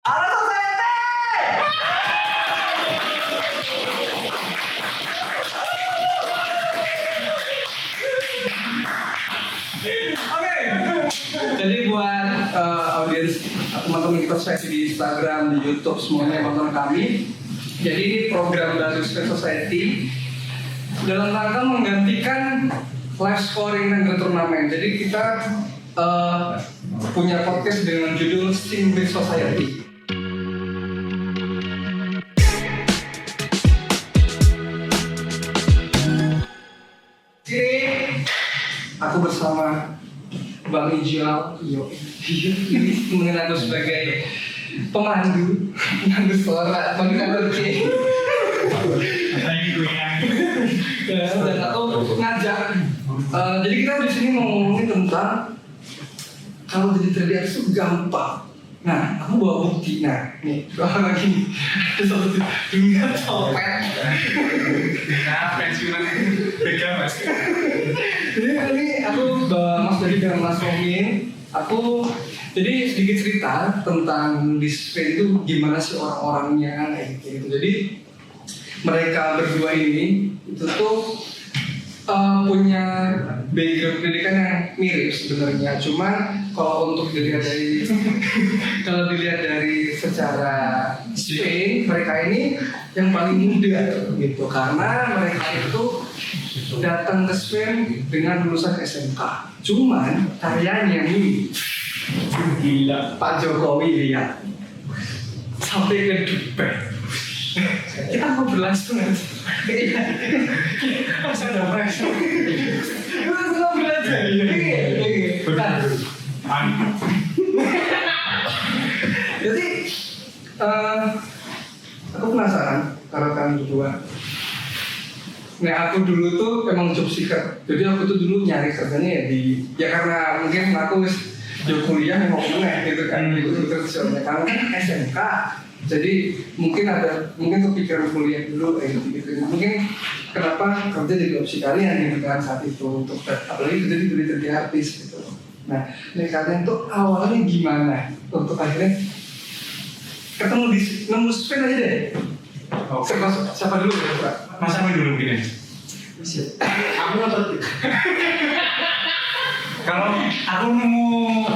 Halo Society! Oke, jadi buat audiens teman-teman kita Society di Instagram, di YouTube semuanya yang nonton kami. Jadi ini program dari Space Society dalam rangka menggantikan live scoring dan turnamen. Jadi kita punya podcast dengan judul Space Society. Ini aku bersama Bang Ijal, ini temenin aku sebagai pemandu suara, pemandu karaoke. Dan aku ngajak. Jadi kita di sini mau ngomongin tentang kalau jadi terlihat itu gampang. Nah, aku bawa bukti. Nah, nih, doang lagi. Satu dunia copet. Nah, pensiunan beda mas. Jadi ini aku Mas Dadi dan Mas Romi. Aku jadi sedikit cerita tentang di Spain itu gimana sih orang-orangnya kayak gitu. Jadi mereka berdua ini itu tuh punya background pendidikan yang mirip sebenarnya. Cuman kalau untuk dilihat dari secara Spain, mereka ini yang paling muda gitu karena mereka itu datang ke Spain dengan lulusan SMK. Cuman karyanya nih gila, Pak Jokowi lihat sampai ke Dubai. Kita mau berlangsung aja. Masa udah berlangsung. Kita mau belajar. Jadi aku penasaran karena kalian berdua. Nah aku dulu tuh emang job seeker. Jadi aku tuh dulu nyari kerjanya ya karena mungkin aku kuliah yang mau kemana gitu kan. Itu kerjanya karena kan SMK. Jadi mungkin kepikiran kuliah dulu gitu. Mungkin kenapa kerja jadi opsi kalian gitu kan saat itu untuk apalagi kerja jadi artis gitu. Nah, kalian tuh awalnya gimana untuk akhirnya ketemu di nemu Spain aja deh. Oke. Siapa dulu ya Pak? Mas Amin dulu mungkin ya. Bisa. Aku nonton. Kalau aku nemu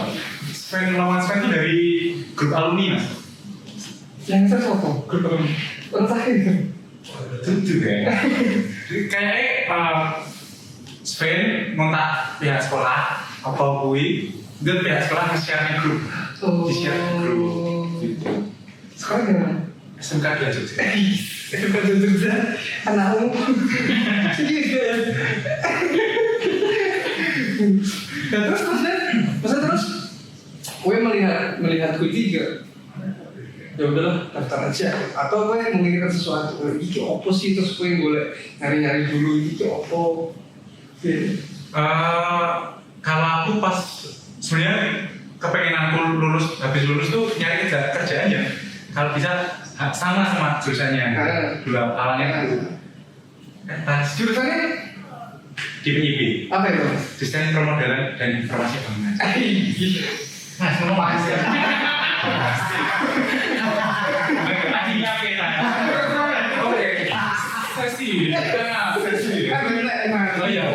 lawan Spain itu dari grup alumni mas. Yang saya foto grup alumni. Entah Tentu kayaknya Spain ngontak pihak sekolah apa kui dan pihak sekolah nge-share grup. Di-share grup gitu. Sekarang gimana? SMK dia Jogja. SMK Jogja, anakmu segitu ya. Dan terus terus gue melihat gue juga. Ya udahlah daftar aja. Atau gue memikirkan sesuatu. Iki opo sih terus gue boleh nyari dulu iki opo. Kalau aku pas sebenarnya kepengen aku habis lulus tuh nyari kerjaan ya. Kalau bisa sama jurusannya. Dulu awalnya aku jurusannya di PIB. apa itu? Desain permodalan dan informasi bangunan. Mas ngomong mas ya. Tadinya kita. Oke. Sesi. Kan bener emang. Oh iya.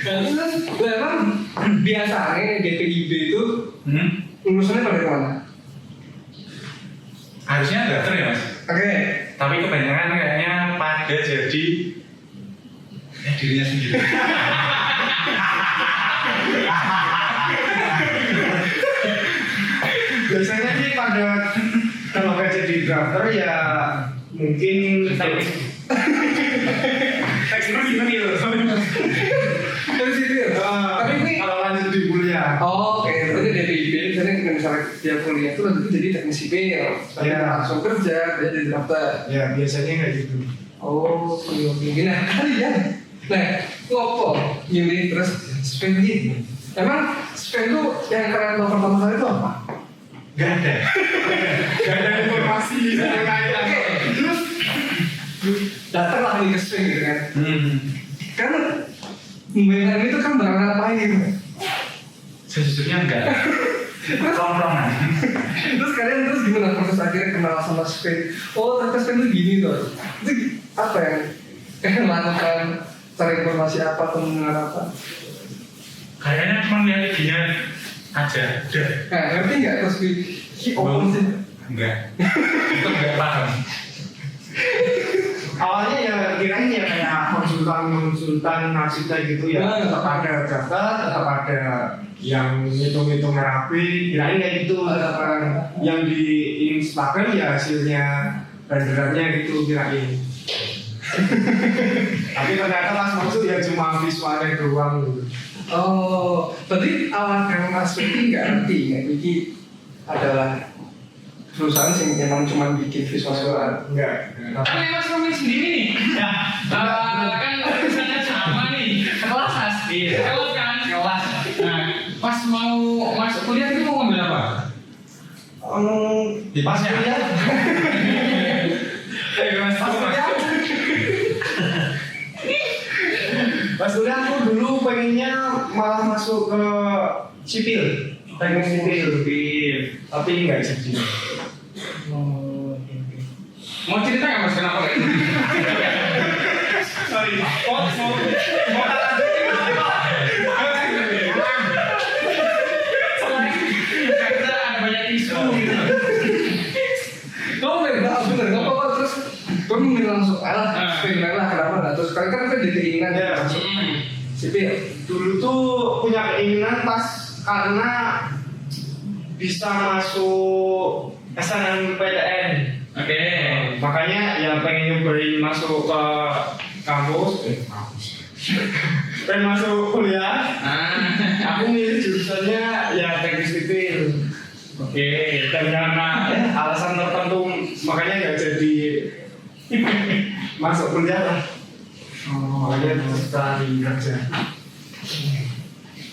Terus memang biasanya DPIB itu lulusannya pada mana? Harusnya dokter ya mas. Oke. Tapi kebanyakan kayaknya pada jadi dirinya sendiri. Biasanya sih pada kalau nggak jadi drafter ya mungkin Teks dari situ ya. Tapi ini kalau lanjut di kuliah. oh, oke. Berarti DPIB misalnya dia kuliah itu nanti jadi teknik sipil, tapi langsung kerja dia jadi drafter. Ya biasanya kayak gitu. Oh, kuliah nah kalian. Nah, ngopo milih terus Spain ini. Emang Spain tuh yang kalian tahu pertama kali itu apa? Gak ada. Gak ada informasi kayak Oke, terus datanglah nih ke Spain gitu kan. Kan membayangkan itu kan barang apa ini? Sejujurnya enggak. Tongkrongan. Terus kalian gimana proses akhirnya kenal sama Spain? Oh ternyata Spain tuh gini tuh. Itu apa yang kalian lakukan? Cari informasi apa atau mendengar apa? Kayaknya cuma lihat IG-nya aja. Udah. Nah ngerti nggak terus open sih? Enggak. Itu enggak paham. Awalnya ya kirain ya kayak konsultan arsitek gitu ya, tetap ada daftar, tetap ada yang ngitung-ngitung rapi, kirain kayak gitu. Yang di Instagram ya hasilnya renderannya gitu kirain. Tapi ternyata pas masuk ya cuma visualnya doang gitu. Oh, berarti awal kalian masuk ini nggak ngerti ya? Ini adalah perusahaan yang memang cuma bikin visual. Enggak. Kan Mas Romi sendiri nih, ya, kan misalnya sama nih, kelas asli, kelas kan, kelas. Nah, pas mau masuk kuliah itu mau ngambil apa? Di pasnya. Pas kuliah aku dulu pengennya malah masuk ke sipil, pengen sipil, tapi nggak jadi. Mau cerita nggak Mas kenapa kayak gitu? Sorry, mau Karena ada banyak isu gitu. Kamu nggak tahu bener, nggak apa-apa terus kamu milih langsung, pengen lah kenapa nggak terus kalian kan ada keinginan Ya. masuk sipil. Dulu tuh punya keinginan pas karena bisa masuk SNMPTN. Oke. Makanya ya pengen nyobain masuk ke kampus. Pengen masuk kuliah. Aku milih jurusannya ya teknik sipil. Oke. Dan karena alasan tertentu makanya nggak jadi masuk kuliah lah. Makanya terus cari kerja.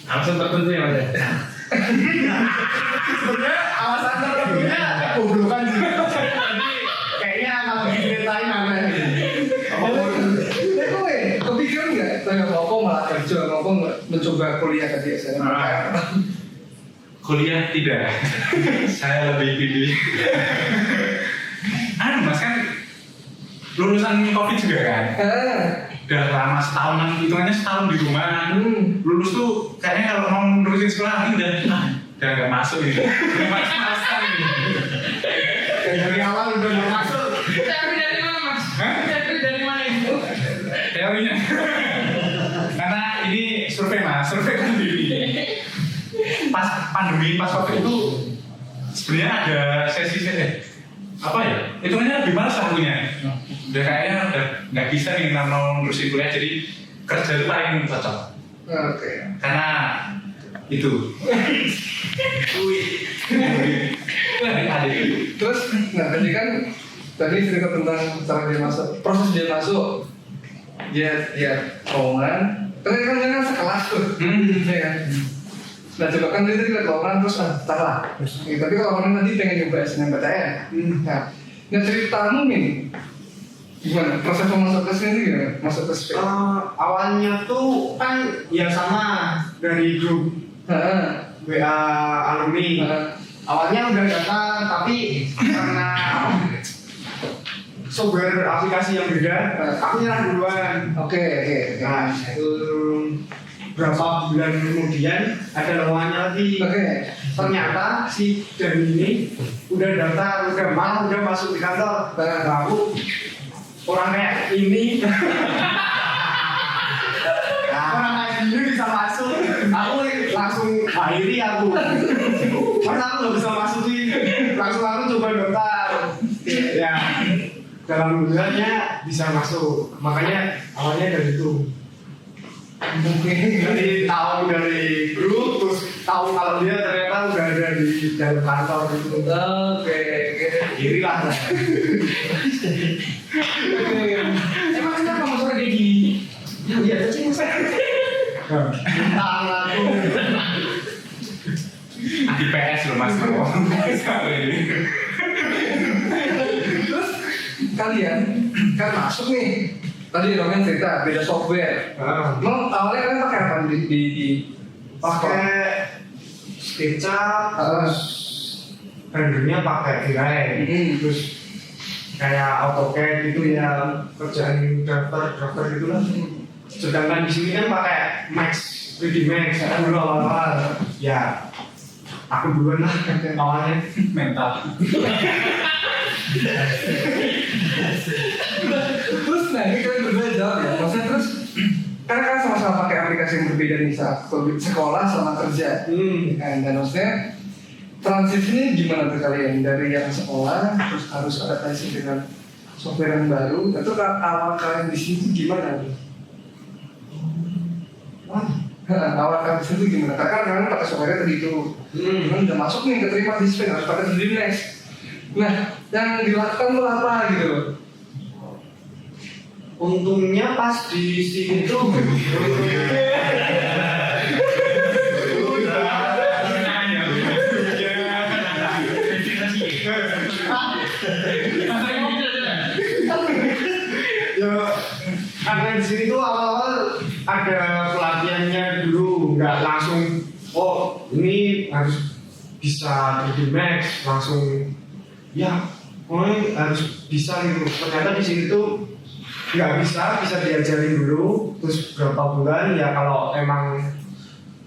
Alasan tertentu ya Mas ya? Sebenarnya alasan tertentunya kegoblokan sih. Jadi kayaknya kalau diceritain aneh. Kowe kepikiran nggak? Tanya apa malah kerja, apa nggak mencoba kuliah tadi saya? Kuliah tidak. Saya lebih pilih. Mas kan lulusan COVID juga kan. Udah lama setahunan, hitungannya setahun di rumah. Lulus tuh kayaknya kalau mau nerusin sekolah lagi udah nggak masuk gitu. Udah mas-masan gitu. Dari awal udah mau masuk. Teori dari mana Mas? Teori dari mana itu? Teorinya. Karena ini survei mas, survei kan diri. Pas pandemi, pas waktu itu sebenarnya ada sesi apa ya? Hitungannya lebih males akunya. Udah kayaknya udah nggak bisa nih mau ngurusin kuliah, jadi kerja itu paling cocok. Oke. Karena itu. Terus, nah tadi kan tadi cerita tentang cara dia masuk, proses dia masuk, dia lowongan, tadi kan sekelas tuh, ya kan. Nah coba kan dia lihat lowongan terus tak lah. Tapi kalau orang tadi pengen nyoba SNMPTN, nah ceritamu nih, gimana proses masuk ke sini gimana? Masuk ke SPIL? Awalnya tuh kan ya sama dari grup WA alumni. Awalnya udah daftar tapi karena software aplikasi yang beda, aku nyerah duluan. Oke. Nah, berapa bulan kemudian ada lowongannya lagi. Oke. Ternyata si Dan ini udah daftar, malah udah masuk di kantor. Aku orang kayak ini. Orang kayak gini bisa masuk. Aku langsung akhiri aku. Masa aku nggak bisa masuk sih? Langsung aku coba daftar. Ya, dalam bulannya bisa masuk. Makanya awalnya dari itu. Mungkin dari tahu dari grup, terus tahu kalau dia ternyata udah ada di dalam kantor gitu. Oke. Iri lah. Emang kenapa masuk kayak gini? Ya biasa sih saya. Tentang aku. Di PS loh mas. Terus kalian kan masuk nih. Tadi Roman cerita beda software. Emang awalnya kalian pakai apa di Pakai SketchUp, terus rendernya pakai Direct, terus kayak AutoCAD gitu ya, kerjaan daftar gitu lah. Sedangkan di sini kan pakai Max, 3D Max, dulu awal-awal ya aku duluan lah awalnya. Mental. Terus nah ini kalian berdua jawab ya, maksudnya terus karena kan sama-sama pakai aplikasi yang berbeda nih saat sekolah sama kerja. Dan maksudnya transisinya gimana tuh kalian dari yang sekolah terus harus adaptasi dengan software yang baru, itu awal kalian di sini tuh gimana? Awal kalian di sini tuh gimana? Karena kalian pakai software tadi itu, kan udah masuk nih keterima di Spain harus pakai 3D Max. Nah, yang dilakukan tuh apa gitu? Untungnya pas di sini tuh ya karena di sini tuh awal-awal ada pelatihannya dulu, nggak langsung oh ini harus bisa 3D Max langsung ya pokoknya harus bisa gitu. Ternyata di sini tuh nggak bisa diajarin dulu, terus berapa bulan ya kalau emang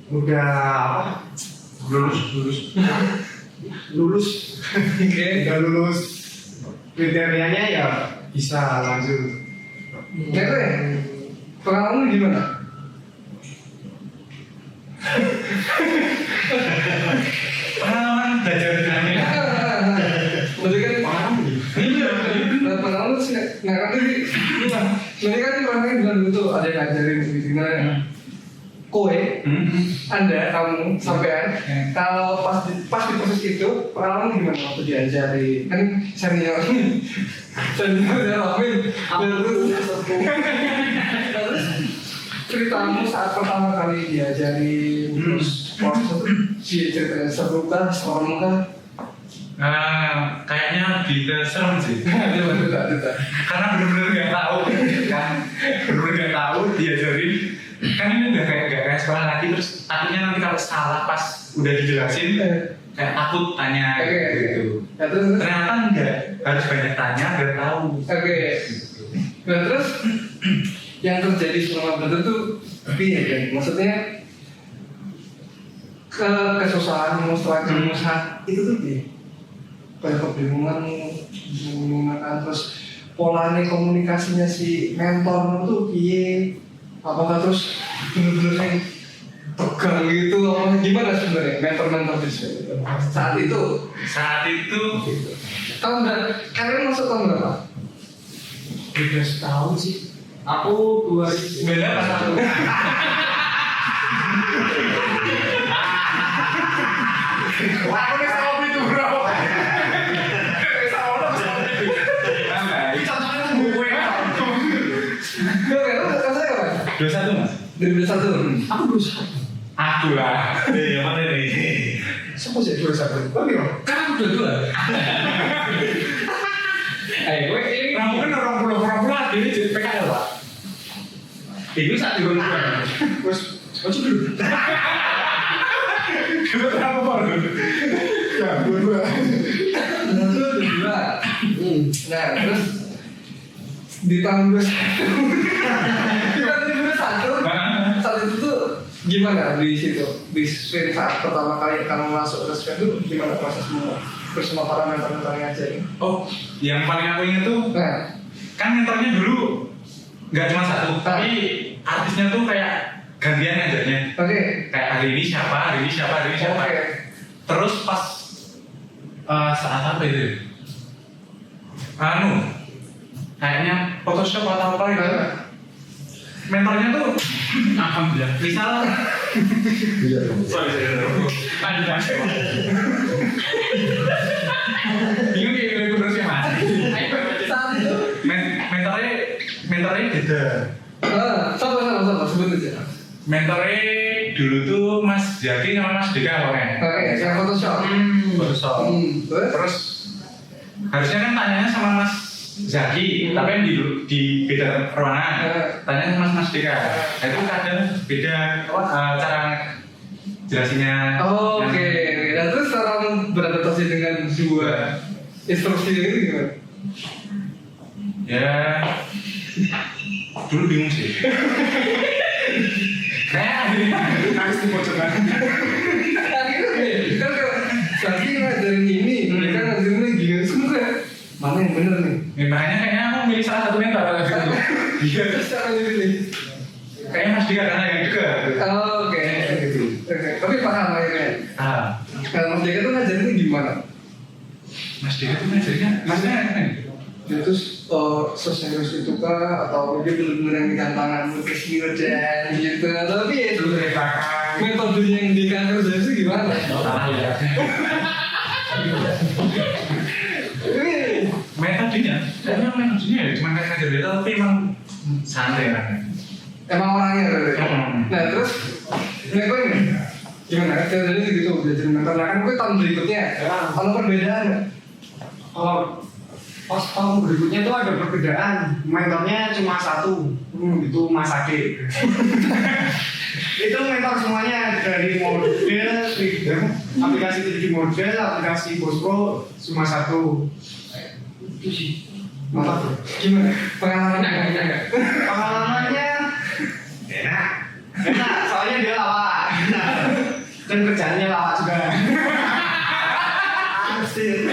udah apa lulus udah lulus kriterianya ya bisa lanjut. Jadi pengalaman gimana? Pengalaman belajar dengan ini. Berarti kan pengalaman sih nggak ngerti. Sebenarnya kan orangnya bilang dulu tuh ada yang ngajarin gitu gimana. Kowe, Anda, kamu, sampean, kalau pas di proses itu pengalaman gimana waktu diajari? Kan senior ngalamin. Terus ceritamu saat pertama kali diajari terus proses itu ceritanya seru kah, serem kah? Kayaknya lebih ke serem sih. Karena benar-benar nggak tahu kan, benar-benar nggak tahu diajarin. Kan ini udah kayak sekolah lagi, terus takutnya nanti kalau salah pas udah dijelasin kayak takut tanya gitu. Ternyata enggak, harus banyak tanya biar tahu. Nah terus yang terjadi selama belajar tuh piye kan? Maksudnya kesusahan setelah kemusahan itu tuh piye? Kayak kebingungan, terus polanya komunikasinya si mentor tuh piye? Apakah terus bener-bener yang tegang gitu? Apa gimana sebenarnya mentor-mentor di sini? Saat itu tahun kalian masuk tahun berapa? Udah setahun sih. Aku 2009 pas aku. Wah, aku bisa ngopi tuh bro. Dua satu mas. 2021. Aku 21. Aku lah. Yang mana nih? Siapa sih 21? Kok dia? Kan aku dua. Ayo, ini Kamu kan orang pulau ini jadi PKL pak. itu saat di rumah. Terus, ojo dulu. Kita berapa baru? Ya, dua-dua. Nah terus di tahun 2021 saat itu tuh gimana di situ di Spain saat pertama kali kamu masuk ke Spain tuh gimana prosesmu bersama para mentor-mentor yang ngajarin? Oh, yang paling aku ingat tuh Nah, kan mentornya dulu nggak cuma satu, tapi artisnya tuh kayak gantian ngajarnya. oke. Kayak hari ini siapa. Oke. Terus pas saat apa itu? Kayaknya Photoshop atau apa gitu. Mentornya tuh, alhamdulillah. Misal, bingung kayak gini terus ya mas. Saat itu Mentornya beda. sama sebut aja. Mentornya dulu tuh Mas Jaki sama Mas Dika pokoknya. Oke, yang Photoshop. Photoshop. Terus harusnya kan tanyanya sama Mas Zaki, tapi yang di beda ruangan. Tanya sama Mas Dika. Nah, itu kadang beda cara jelasinnya. Oh, oke. Nah terus cara beradaptasi dengan dua instruksi ini gimana? Ya dulu bingung sih. Kayak Nangis di pojokan. Akhirnya kan Saki ngajarin ini, mereka ngajarin ini gini, semua kayak mana yang bener nih? ya, makanya kayaknya aku milih salah satu mentor kalau gitu. Iya. Terus cara ini. Kayaknya Mas Dika karena yang juga. Oh, oke. Tapi paham akhirnya. Ah, Kalau Mas Dika tuh ngajarinnya gimana? Mas Dika tuh ngajarinnya, Masnya kan? Dia tuh seserius itu kah? Atau dia bener-bener yang pegang tangan kecil dan gitu? Tapi ya itu metode yang di kantor saya sih gimana? Ini Metodenya, kayaknya metodenya ya cuma kayak ngajar dia, tapi emang santai kan. emang orangnya berarti. Hmm. Nah terus, ini gue ini gimana? Jadi gitu belajar mentor. Nah kan gue tahun berikutnya, kalau perbedaan nggak? Kalau pas tahun berikutnya tuh ada perbedaan. Mentornya cuma satu, itu Mas Ade. Itu mentor semuanya dari model, aplikasi 3D model, aplikasi Bosco cuma satu. Itu sih. Mantap. Gimana? Pengalaman Enggak. Pengalamannya enak, soalnya dia lawak. Dan kerjaannya lawak juga. Asik.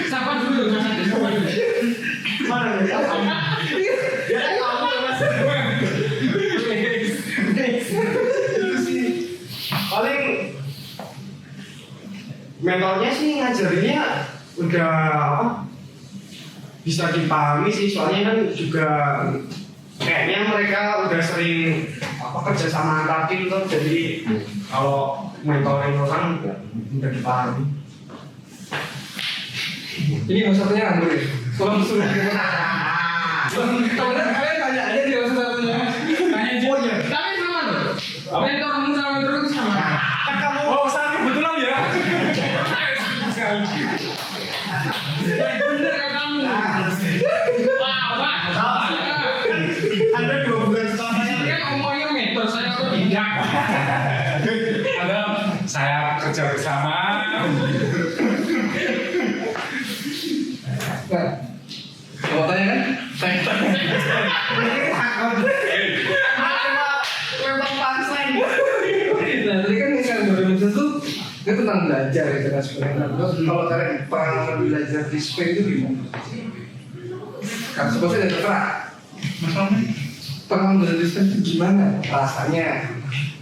Siapa dulu? Siapa dulu? Mana nih? Dia kan kamu Mas. Itu sih. Paling mentornya sih ngajarinnya udah apa? Bisa dipahami sih, soalnya kan juga kayaknya mereka udah sering kerja sama antar tim tuh, jadi kalau mentoring orang udah dipahami. Ini maksudnya nganggur ya? Kalau disuruh gimana? Kalian tanya aja di maksud satunya. Tanya aja. Oh iya. Tapi sama loh. Mentormu sama mentor itu sama. Kan kamu Oh, sama kebetulan ya. Bener kan kamu? Wah. Anda 2 bulan setelahnya. Saya kan ngomongnya mentor, saya kok tidak. Ada saya kerja bersama. Nah, mau tanya kan? Tanya. Memang punchline. Nah, tadi kan yang kalian berdua tuh itu tentang belajar ya kan sebenarnya. Terus kalau kalian pengalaman belajar di Spain itu gimana? Kan sebetulnya terserah. Masalahnya Pengalaman belajar di Spain itu gimana rasanya?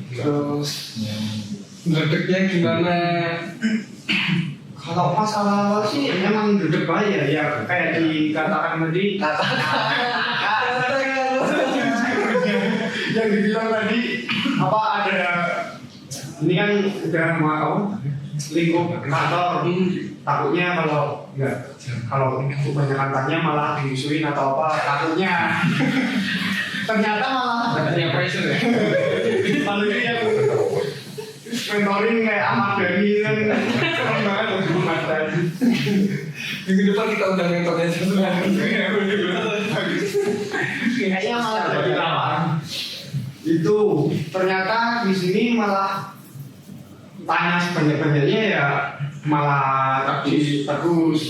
Terus ngedeknya gimana? Kalau masalah awal sih memang duduk aja ya, kayak dikatakan tadi. Yang dibilang tadi apa ada ini kan udah mau lingkup kantor, takutnya kalau enggak, kalau kebanyakan tanya malah dimusuhin atau apa, takutnya ternyata malah Ada pressure ya. paling yang mentoring kayak Ahmad Dhani kan keren banget loh Ahmad Dhani. Minggu depan kita undang mentornya sebenarnya. Kayaknya malah jadi lawan. Itu ternyata di sini malah tanya sebanyak-banyaknya ya malah terus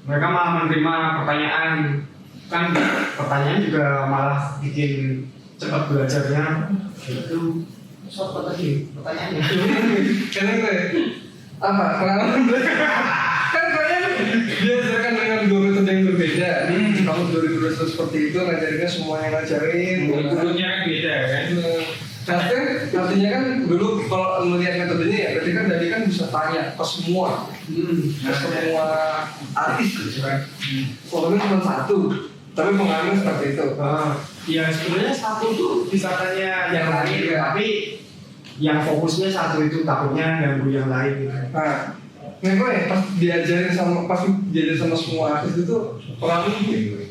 mereka malah menerima pertanyaan, kan pertanyaan juga malah bikin cepat belajarnya gitu. Siapa tadi pertanyaannya? Karena gue apa pengalaman belajar? Kan kalian diajarkan dengan dua metode yang berbeda. Kamu 2012 seperti itu ngajarinnya semua yang ngajarin. Gurunya kan beda kan. Artinya kan dulu kalau melihat metodenya ya berarti kan tadi kan bisa tanya ke semua, ke semua artis gitu kan. Soalnya cuma satu, tapi pengalaman seperti itu. Ya sebenarnya satu tuh bisa tanya yang lain, ya. tapi yang fokusnya satu itu takutnya ganggu yang lain gitu. Nah, gue ya pas diajarin sama semua artis itu pengalaman gitu.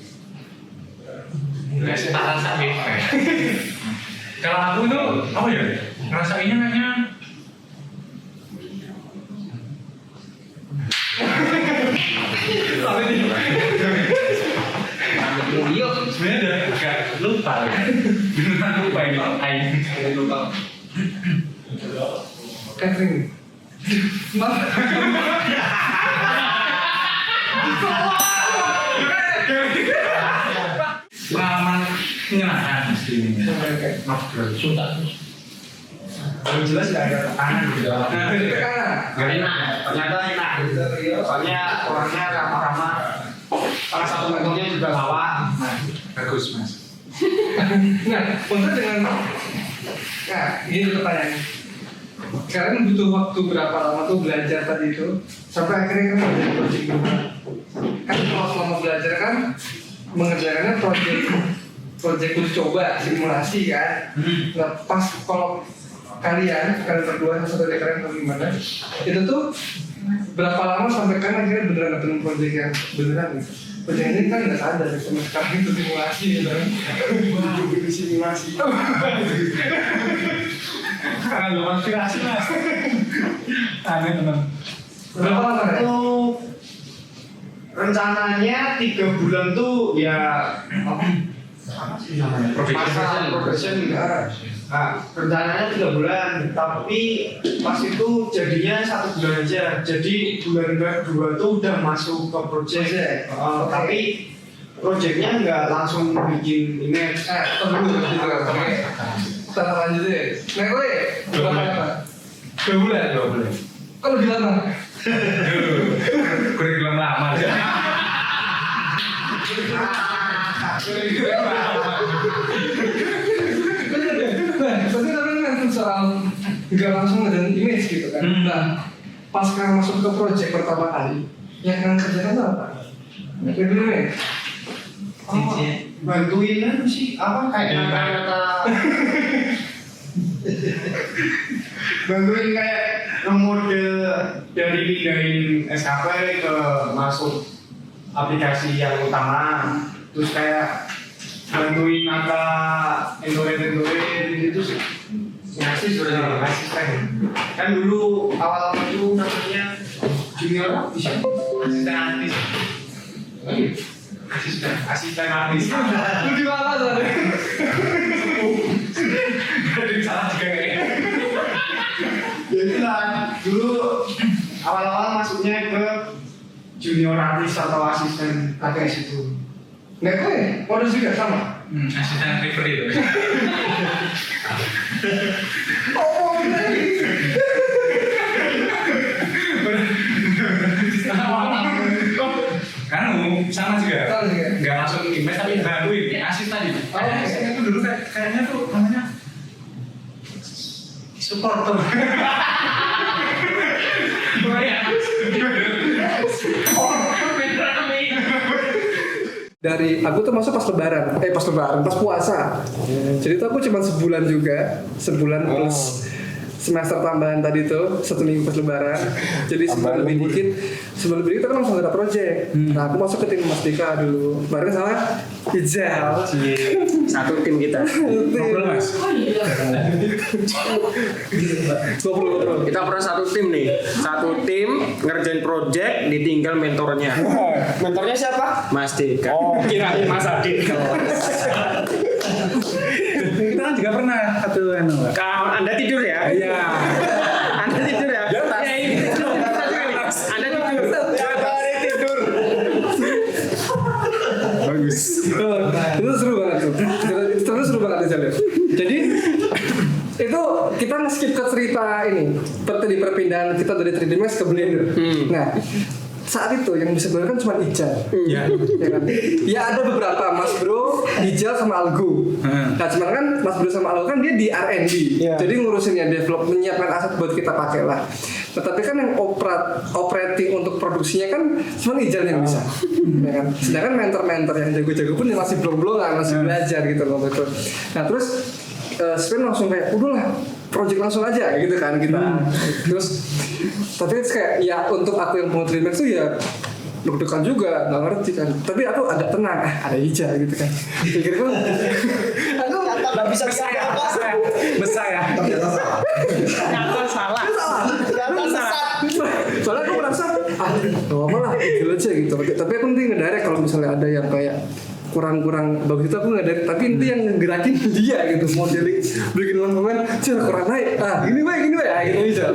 nggak setara sakit. Kalau aku tuh apa ya? Ngerasainnya kayaknya Iya. sebenarnya udah agak lupa. Beneran lupa ini. Lupa. catering. Malah. Pengalaman menyenangkan pasti ini. Sudah. Yang jelas nggak ada tekanan gitu. Nah, jadi tekanan. Nggak enak. Ternyata enak. Soalnya orangnya ramah-ramah. Salah satu mentornya juga lawak. Bagus mas. Nah, untuk dengan ini pertanyaannya. Kalian butuh waktu berapa lama tuh belajar tadi itu sampai akhirnya kan ada project juga. Kan kalau selama belajar kan mengerjakannya project uji coba simulasi kan. Nah pas kalau kalian berdua satu dari kalian atau gimana itu tuh berapa lama sampai kan akhirnya beneran dapetin project yang beneran gitu. Project ini kan nggak sadar sama sekarang itu simulasi gitu kan. Wah, itu simulasi. Karena belum konspirasi mas. Aneh teman. Berapa lama kan? Itu rencananya 3 bulan tuh ya apa sih namanya? Masa probation. Nah, rencananya 3 bulan, tapi pas itu jadinya 1 bulan aja. Jadi bulan kedua tuh udah masuk ke project. Tapi projectnya nggak langsung bikin image. Tunggu gitu kan. Oke. Kita lanjut deh. Nah, gue berapa lama? 2 bulan. 2 bulan. Kok lebih lama? Kurikulum lama aja. Nah, pasti kalian kan soal nggak langsung ngadain image gitu kan. Nah, pas kalian masuk ke project pertama kali, yang kalian kerjakan apa? Kayak dulu nih. Bantuin kan sih apa kayak kata bantuin kayak ngemodel dari pindahin SKP ke masuk aplikasi yang utama, terus kayak bantuin angka endorse gitu sih. Ngasih sebenarnya asisten. Kan dulu awal-awal itu namanya junior bisa asisten artis. Asisten artis. Lebih lama soalnya. Jadi salah juga kayaknya. Jadi lah dulu awal-awal masuknya ke junior artis atau asisten ATS itu. Nggak gue, modus juga sama. Asisten referee itu. Oh, bener. Kan sama juga. Sama juga. Nggak langsung image tapi bantuin asisten tadi. Asisten itu dulu kayaknya tuh namanya supporter. Oh ya. Oh, beneran nih. Dari aku tuh masuk pas puasa. Jadi tuh aku cuma sebulan juga, plus semester tambahan tadi tuh 1 minggu pas lebaran. Jadi sebelum lebih dikit kita kan langsung ada project. Nah aku masuk ke tim Mas Dika dulu. Kemarin salah Ijal. Satu tim kita. Ngobrol mas. Ngobrol. Kita pernah satu tim nih. Satu tim ngerjain project, ditinggal mentornya. Mentornya siapa? Mas Dika. Oh, kirain Mas Adik. Kita kan juga pernah satu anu. Anda tidur ya? Iya. Anda tidur ya? Anda tidur. Tidur. Bagus. Itu seru banget tuh. Itu seru banget Ijal. Jadi itu kita nge-skip ke cerita ini di perpindahan kita dari 3D Max ke Blender. Nah saat itu yang bisa bener kan cuma Ijal. Ya. Ya kan? Ya ada beberapa Mas Bro, Ijal sama Algu. Nah cuman kan Mas Bro sama Algu kan dia di R&D. Jadi ngurusinnya develop, menyiapkan aset buat kita pakai lah. Tetapi kan yang operating untuk produksinya kan cuma Ijal yang bisa. Ya kan? Sedangkan mentor-mentor yang jago-jago pun yang masih belum-belum masih belajar gitu loh betul. Nah terus Sven langsung kayak udahlah project langsung aja gitu kan kita. Terus tapi kayak ya untuk aku yang mau terima tuh ya deg-degan juga, nggak ngerti kan. Tapi aku agak tenang, ada Ija gitu kan. Pikirku aku Nggak bisa Besar ya. Ternyata salah. soalnya aku merasa nggak apa lah, gitu aja gitu. Tapi aku nanti ngedirect kalau misalnya ada yang kayak kurang bagus itu aku nggak dari, tapi itu yang ngegerakin dia gitu, modeling bikin lengkungan kurang naik, gini baik gitu bisa.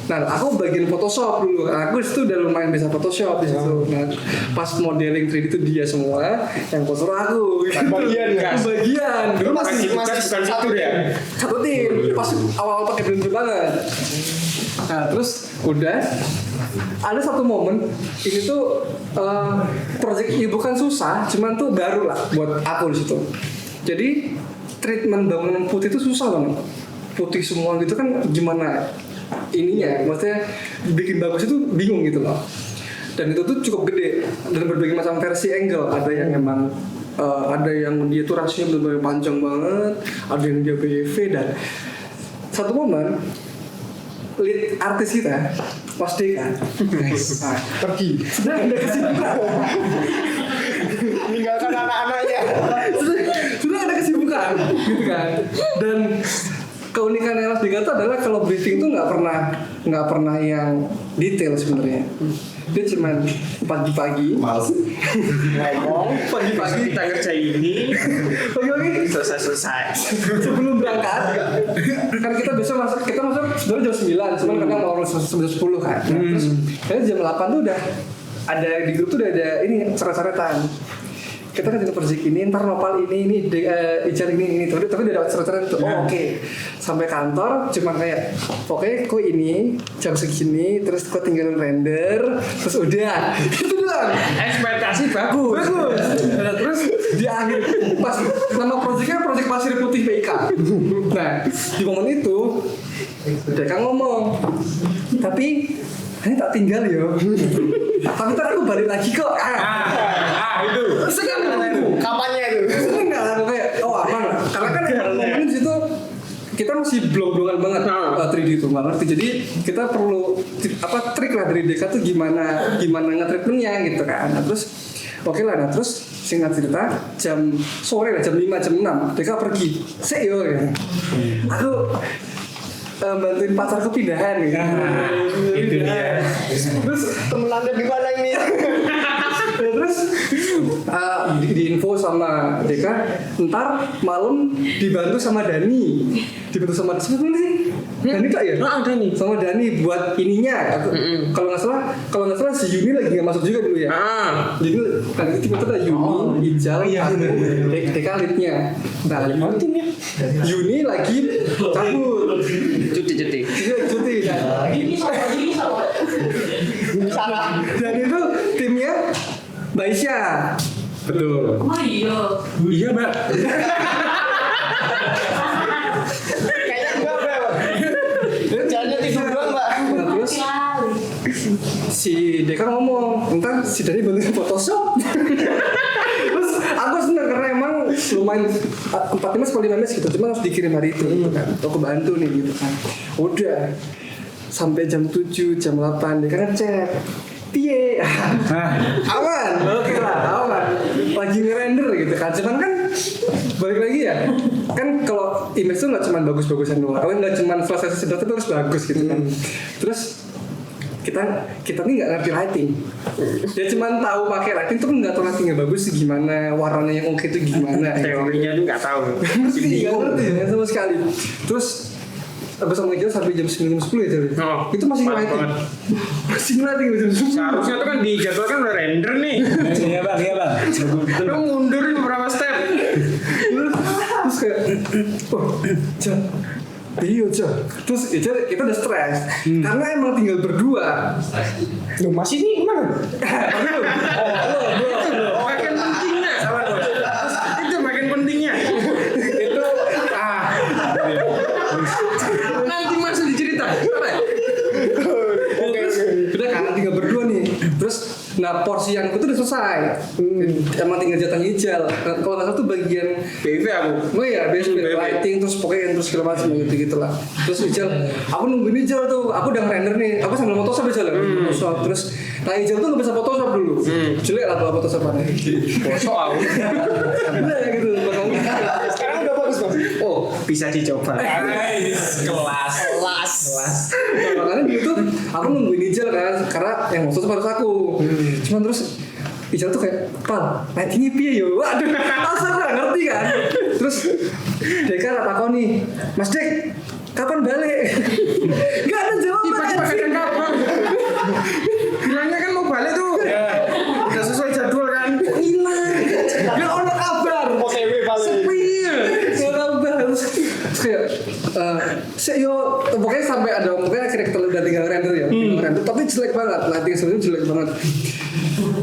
Nah aku bagian Photoshop dulu, aku itu udah lumayan bisa Photoshop di situ. Nah pas modeling 3D itu dia semua, yang foto aku bagian Dulu masih bukan satu ya. satu tim pas awal pakai bener banget. Nah terus udah ada satu momen ini tuh project ini bukan susah, cuman tuh baru lah buat aku di situ. Jadi treatment bangunan putih itu susah banget, putih semua gitu kan gimana ininya, maksudnya bikin bagus itu bingung gitu loh. Dan itu tuh cukup gede dan berbagai macam versi angle, ada yang emang ada yang dia tuh rasionya benar-benar panjang banget, ada yang dia BV. Dan satu momen lead artis kita Mas Deka pergi sudah ada kesibukan, meninggalkan anak-anaknya. sudah ada kesibukan gitu kan. Dan keunikannya Mas Deka itu adalah kalau briefing itu nggak pernah yang detail sebenarnya. Dia cuman pagi-pagi Ngomong pagi-pagi kita ngerjain ini pagi-pagi selesai. sebelum berangkat kan kita biasa masuk sebenarnya jam 9, cuman kadang mau lulus jam 10 kan. Nah, terus kayaknya jam 8 tuh udah ada di grup tuh udah ada ini coret-coretan, kita kan project ini, ntar nopal ini ijar ini tapi udah dapat coret-coretan tuh. Oke. Sampai kantor cuman kayak oke, kok ini jam segini, terus kok tinggalin render, terus udah itu doang. Ekspektasi bagus. Nah, terus di akhir pas nama projectnya project Pasir Putih PIK. Nah di momen itu Deka ngomong, tapi ini tak tinggal ya. Tapi ntar aku balik lagi kok. Itu. Kapannya itu? Enggak lah, kayak aman lah. Karena kan momen di situ kita masih blog-blogan banget 3D itu nggak ngerti. Jadi kita perlu trik lah dari Deka tuh gimana nge-treatmentnya gitu kan. Nah, terus oke lah, nah terus singkat cerita jam sore lah, jam 5 jam 6 Deka pergi. Seyo ya. Aku bantuin pacarku pindahan gitu. Itu dia. Terus Temen Anda di mana ini? ya, terus di info sama Deka ntar malam dibantu sama Dani, siapa sih? Dani tak ya? Dani. Sama Dani buat ininya. Kalau nggak salah si Yuni lagi nggak masuk juga dulu ya. Jadi kan itu ada Yuni, Ijal, aku, Deka leadnya. Nah, Yuni lagi cabut. Cuti. Cuti. Salah. Dan itu timnya Mbak Isya. Betul. Oh iya. Iya, Mbak. Kayaknya enggak, Bro. Jalannya tidur doang, Mbak. Nah, terus si Deka ngomong, entar si Dani bantuin Photoshop. Terus aku seneng karena emang lumayan 4 mes kalau 5 mes gitu, cuma harus dikirim hari itu gitu kan. Aku bantu nih gitu kan. Udah sampai jam 7, jam 8 Deka ngecek. Piye? Aman, oke lah, aman. Lagi ngerender gitu kan. Cuman kan balik lagi ya, kan kalau image tuh nggak cuma bagus-bagusan doang, nggak cuma selesai sedot itu harus bagus gitu kan. Terus kita nih nggak ngerti lighting, dia cuma tahu pakai lighting tuh nggak tahu lightingnya bagus sih gimana, warnanya yang oke itu gimana. Teorinya tuh nggak tahu. Nggak ngerti ya sama sekali. Terus aku sama Ijal sampai jam 9 jam 10 ya Jal. Itu masih lighting. Masih lighting jam 10. Seharusnya tuh kan dijadwalkan udah render nih. Iya, Bang. Lu mundurin beberapa step. Terus kayak Jal, iya Jal. Terus Ijal kita udah stres karena emang tinggal berdua. Loh, masih nih gimana? Makin pentingnya. Sabar, Bos. Itu makin pentingnya. Itu nanti masih dicerita. Udah kan tinggal berdua nih. Terus nah porsi yang itu udah selesai. Emang tinggal jatah Ijal. Nah, kalau nggak salah tuh bagian BV aku. oh iya, basic BV. lighting terus pokoknya terus segala macam gitu lah. Terus Ijal, aku nungguin Ijal tuh, aku udah ngerender nih, aku sambil Photoshop Ijal, Photoshop. Terus nah Ijal tuh nggak bisa Photoshop dulu, jelek lah kalau Photoshopannya. Bosok aku. Udah ya gitu, makanya. Sekarang udah bagus, Bang. Oh, Bisa dicoba. Kelas. makanya gitu aku nungguin Ijal kan, karena yang Photoshop harus aku. Cuman terus Ijal tuh kayak pal lightingnya piye yo, waduh langsung gak ngerti kan. Terus Deka takon nih, Mas Dek kapan balik? Gak ada jawaban. Tiba-tiba kadang kabar. Bilangnya kan mau balik tuh. Udah sesuai jadwal kan. Hilang, gak ada kabar. OTW balik. Sepi, gak kabar. Terus kayak, yo pokoknya sampai ada, pokoknya akhirnya kita udah tinggal render ya, tinggal render. Tapi jelek banget, lighting sebenarnya jelek banget.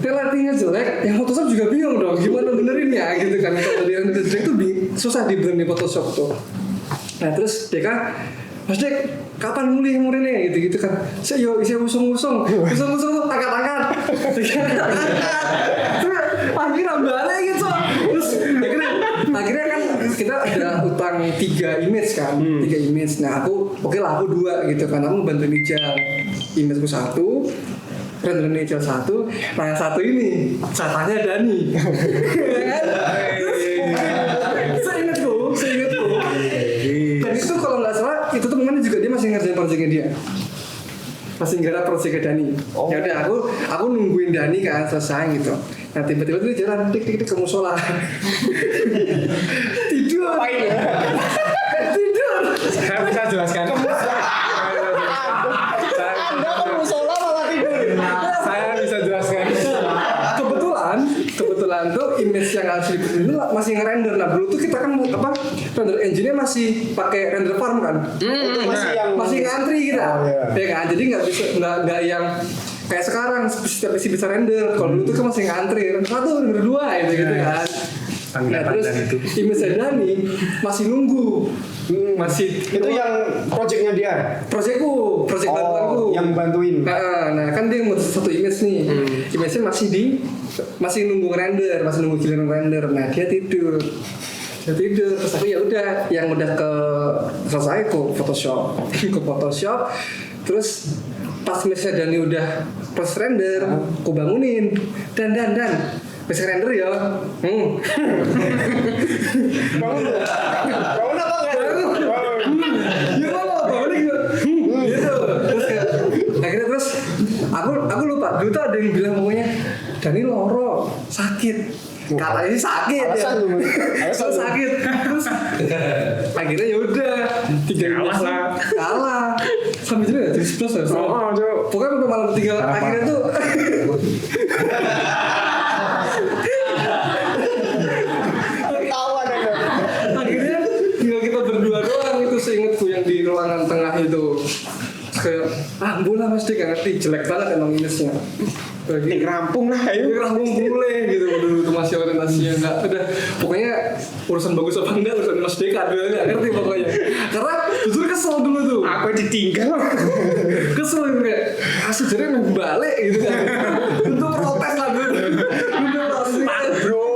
Lightingnya jelek, yang Photoshop juga bingung dong, gimana benerin ya gitu kan. Kalau di render jelek tuh susah dibenerin di Photoshop tuh. Nah terus Deka, Mas Dek, kapan mulai muridnya gitu-gitu kan? Saya usung-usung tuh angkat-angkat. Terus akhirnya balik gitu. Terus akhirnya kan kita ada utang 3 image kan, 3 image. Nah oke lah aku 2 gitu kan. Aku bantu Ijal, imageku 1, renderan Ijal 1. Nah yang 1 ini catanya Dani. Seingatku. Dan itu kalau nggak salah itu tuh momennya juga dia masih ngerjain proyeknya dia, masih ngarap proyeknya Dani. Ya udah aku nungguin Dani kan selesai gitu. Nah tiba-tiba tuh dia jalan tik ke musola. Tidur. Tidur. Saya bisa jelaskan. Anda ke musola malah tidur. Saya bisa jelaskan. Kebetulan tuh image yang harus dibikin itu masih ngerender. Nah dulu tuh kita kan render engine-nya masih pakai render farm kan. Itu masih Ngantri kita. Oh, iya. Ya kan, jadi nggak yang kayak sekarang setiap isi bisa render. Kalau dulu tuh kan masih ngantri, render 1, render 2 gitu kan. Nah terus image Dani masih nunggu. Masih itu yang projectnya dia. project bantuanku Yang bantuin. Nah kan dia mau 1 image nih. Image-nya masih nunggu render, masih nunggu giliran render. Nah dia tidur. Terus aku ya udah yang udah selesai ke Photoshop. Terus pas misalnya Dani udah proses render, aku bangunin dan bisa render ya. Bangun apa enggak? Ya bangunin gitu. Terus kayak, akhirnya aku lupa dulu tuh ada yang bilang pokoknya Dani loro sakit. Katanya sih sakit Alasan ya. lu. Alasan sakit. Terus akhirnya ya udah 3 kalah. Sampai juga ya 11 ya. Pokoknya sampai malam 3 akhirnya tuh Tawa deh. akhirnya tinggal kita berdua doang itu seingetku yang di ruangan tengah itu. Kayak bola Mas Dik, gak ngerti, jelek banget emang image-nya. Rampung lah Ini rampung boleh gitu dulu itu masih orientasinya nggak udah pokoknya urusan bagus apa enggak urusan Mas Deka dulu nggak ngerti pokoknya karena jujur kesel dulu tuh Aku ditinggal. kesel kayak sejujurnya mau balik gitu kan untuk protes lah dulu udah protes bro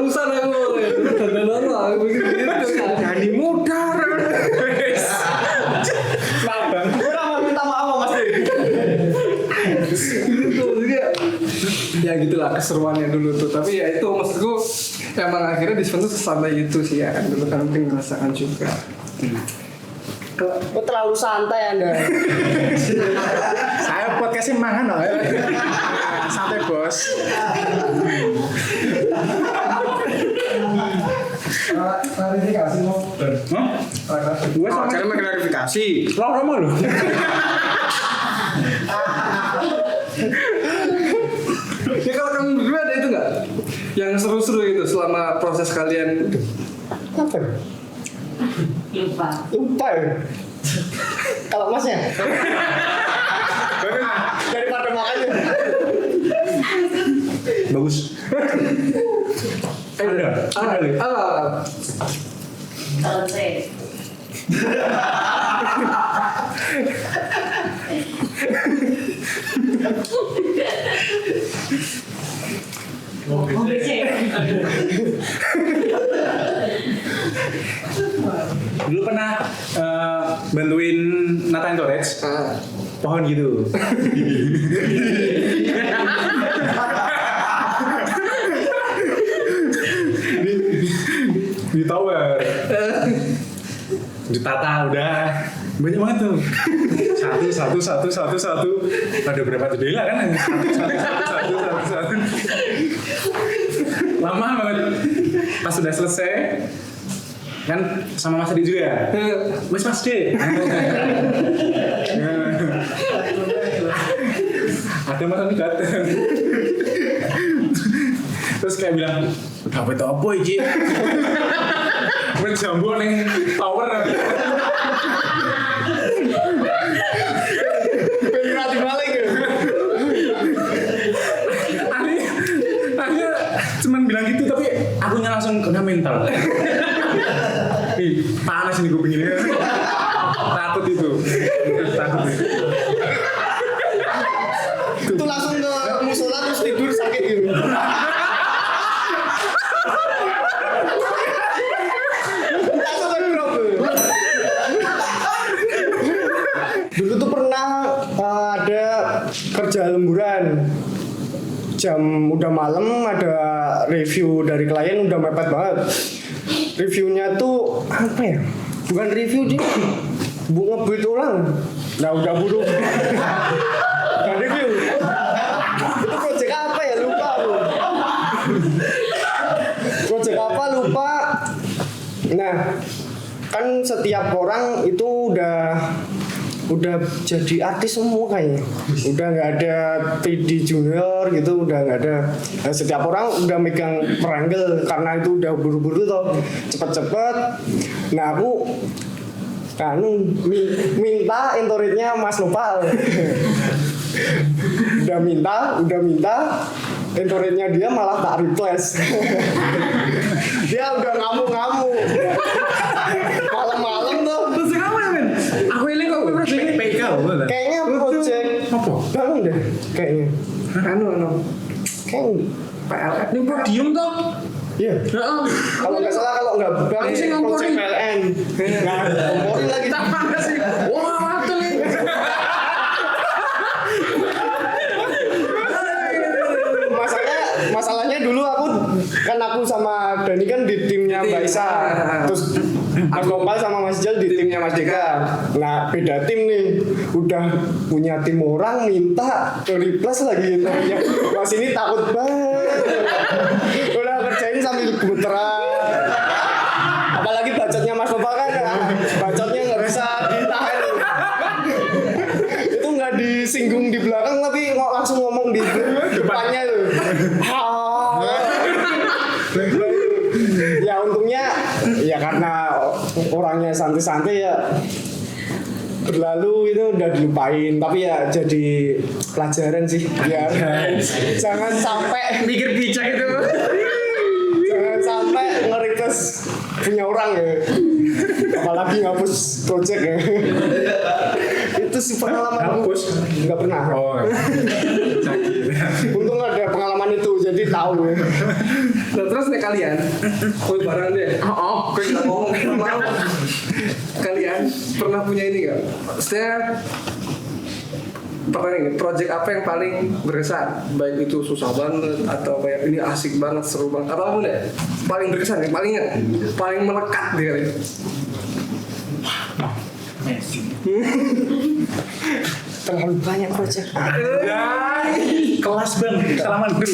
urusan aku dan aku begitu Dani modar. gitu juga ya gitulah keseruannya dulu tuh tapi ya itu maksudku emang akhirnya di sana sesantai itu sih ya kan dulu kan penting merasakan juga Oh, terlalu santai Anda. Saya podcastnya mangan loh. Santai bos. klarifikasi mau Gue sama cuma klarifikasi. Lama loh. ya kalau kamu berdua ada itu nggak yang seru-seru itu selama proses kalian Apa? Lupa ya? Kalau masnya? Daripada makanya. Bagus. ada Selesai. Mau BC. Dulu pernah bantuin Nathan Torres pohon gitu. di tower ditata udah Banyak banget tuh. Satu. Ada berapa jendela kan? Satu. Lama banget. Pas sudah selesai, kan sama Mas Adi juga. Mas D. Ada Mas Adi datang. Terus kayak bilang, apa itu apa ini? Menjambuk nih tower. Berarti balik ya. Akhirnya cuman bilang gitu, tapi akunya langsung kena mental. Ih, panas nih kuping ini. Takut itu. Itu langsung ke musola terus tidur sakit gitu. Langsung ke drop. Dulu tuh pernah ada kerja lemburan. Jam udah malam, ada review dari klien udah mepet banget. Reviewnya tuh apa ya? Bukan review sih, nge-build orang. Nah udah buru. Bukan review. Itu project apa ya? Lupa aku. Project apa lupa. Nah, kan setiap orang itu udah jadi artis semua kayaknya. Udah nggak ada PD junior gitu, udah nggak ada. Nah, setiap orang udah megang peranggel karena itu udah buru-buru toh, cepet-cepet. Nah aku minta entoritnya Mas Nopal. udah minta entoritnya dia malah tak replace. Dia udah ngamuk-ngamuk. Malam-malam tuh. Terus apa ya men? Aku ini kok project PK loh. Kayaknya project Apa? bangun deh kayaknya. anu Kayaknya PLF ini podium toh. iya. Kalau nggak salah kalau nggak bangun Aku sih ngomporin. project PLN. Nah, ngomporin lagi. Apa sih? Wah, waktu nih. Masalahnya dulu aku sama Dani kan di timnya Mbak Isa. Terus Mas Nopal sama Mas Jal di timnya Mas Deka. Nah beda tim nih. Udah punya tim orang minta ke replace lagi namanya. Mas ini takut banget. Udah kerjain sambil gemeteran. Apalagi bacotnya Mas Nopal kan bacotnya nggak bisa ditahan. Itu nggak disinggung di belakang tapi langsung ngomong di depannya tuh. Ya untungnya ya karena orangnya santai-santai ya berlalu itu udah dilupain, tapi ya jadi pelajaran sih biar jangan sampai Mikir bijak itu. jangan sampai nge-request punya orang ya, apalagi ngapus project ya. Itu sih pengalaman Hapus? nggak pernah. Oh. Untung ada pengalaman itu jadi tahu ya. Nah terus nih kalian, barang deh. Gue nggak ngomong mau. Kalian pernah punya ini nggak? Maksudnya pernah nih, project apa yang paling berkesan? Baik itu susah banget atau kayak ini asik banget, seru banget, apapun deh. Paling berkesan, yang paling ingat, paling melekat dia. Terlalu banyak project. Kelas bang, salaman dulu.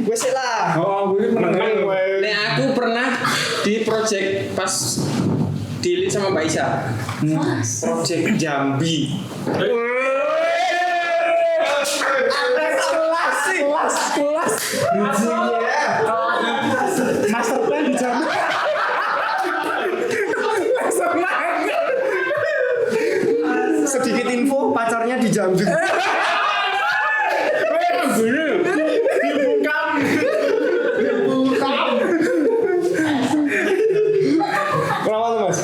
Gue sih lah. Oh, gue menang. Nek aku pernah di project pas di lead sama Mbak Isa. Project Jambi. Kelas. Master plan di Jambi. Sedikit info pacarnya di Jambi. Kenapa tuh Mas?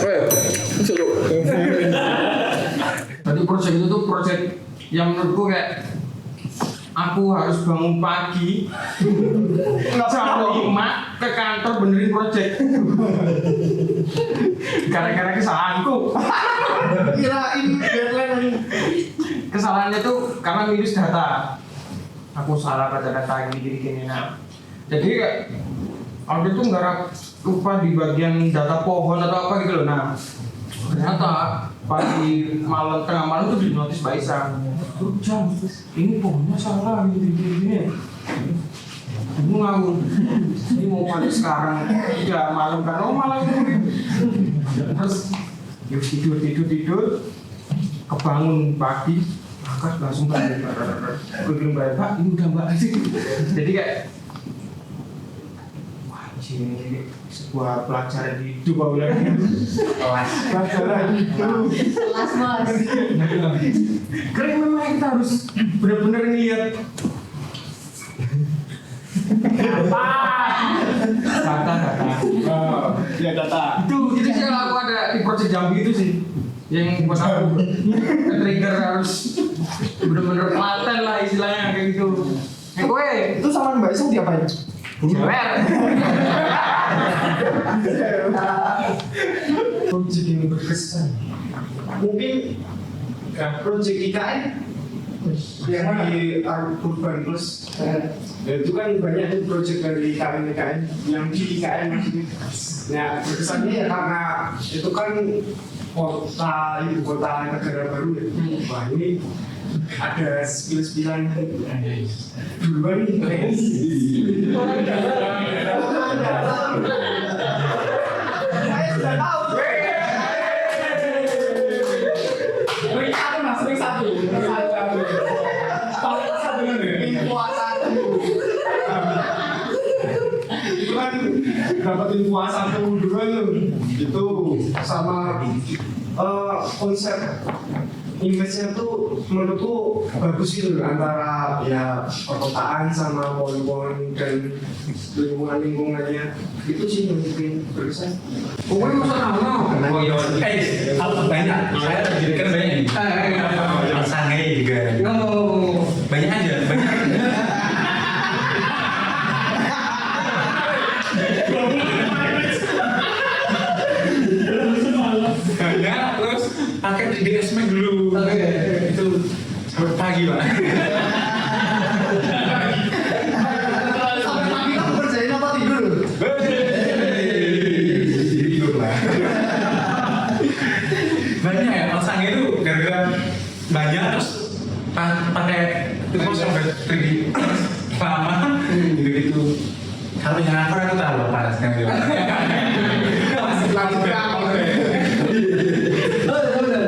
Berarti project itu tuh project yang menurutku kayak aku harus bangun pagi jam 5 ke kantor benerin project gara-gara kesalahanku. Kirain deadline. Kesalahannya tuh karena minus data, aku salah baca data gini. Nah jadi kayak aku tuh nggarap lupa di bagian data pohon atau apa gitu loh. Nah, ternyata pagi malam tengah malam tuh di notis Mbak Isa. Jam, ini pohonnya salah gini. Aku ngawur. Ini mau pada sekarang, ya malam kan, oh malam terus ya tidur, kebangun pagi, angkat langsung balik. Gue bilang Pak, ini udah Mbak. Jadi kayak ini sebuah pelajaran hidup aku lagi pelajaran hidup Kelas bos. karena memang kita harus benar-benar ngeliat data ya data itu jadi sih kalau aku ada di project Jambi itu sih yang buat aku trigger harus benar-benar telaten lah istilahnya kayak gitu. Kowe itu sama Mbak Isa diapain? Jewer. Project yang berkesan. Mungkin project IKN yang di Urban Plus. Itu kan banyak tuh project dari IKN yang di IKN maksudnya. Nah, berkesannya ya karena itu kan ibu kota negara baru ya. Wah ini ada spill-spillan duluan nih. Saya sudah tahu. Aku masuk satu. Info satu. Itu kan dapat info satu dua itu sama konsep image-nya tuh menurutku bagus gitu antara ya perkotaan sama pohon-pohon dan lingkungannya itu sih yang bikin berkesan. Pokoknya masa nama. Banyak. Saya jadikan banyak nih. Sangai juga. Banyak aja, banyak. Banyak terus pakai 3DS Max dulu. Itu sampai pagi Pak. Sampai pagi kamu kerjain apa tidur? Tidur lah. Banyak ya, kalau sange itu gara-gara banyak terus pakai itu sampai 3D lama gitu. Kalau yang aku tahu loh panas kan dia. Masih lanjut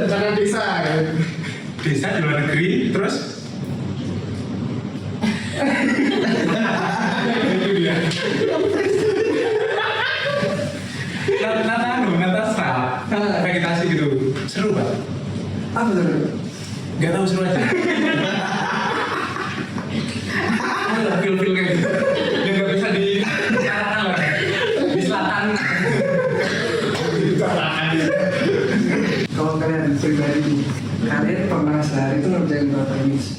karena desa kan? Desa di luar negeri terus itu dia. Nata strap, vegetasi gitu, seru banget. Apa tuh? Gak tahu seru aja. Ada feel kayak gitu. Yang gak bisa diarahkan lah. Di selatan. Kalau kalian pribadi, kalian pernah sehari itu ngerjain berapa image?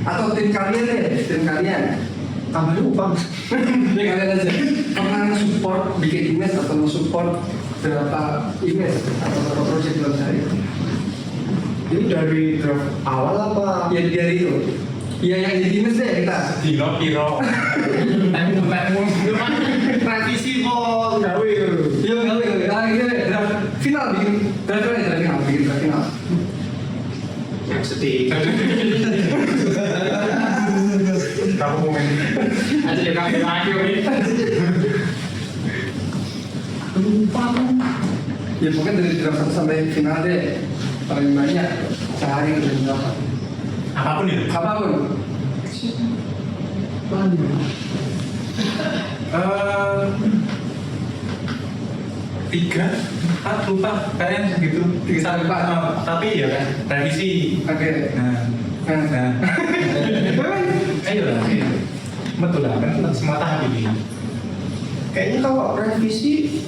Atau tim kalian deh, tim kalian tambah lupa. Ya kalian aja pernah support bikin image atau support berapa image atau berapa project dalam sehari? Ini dari draft awal apa? Ya dari itu. Ya yang jadi image deh kita. Dino piro. Revisi kok gawe. Iya nggak ini draft final bikin draft final. Yang sedih. Kamu komen. Aja dia kami lagi ini. Lupa. Ya mungkin dari draft 1 sampai final deh. Paling banyak sehari kerjain berapa? Apapun ya. Apapun. Tiga, empat lupa kalian segitu. 3 sampai 4. Tapi ya kan revisi. Oke. Nah. Ayo lah. Betul lah kan semua tahap ini. Kayaknya kalau revisi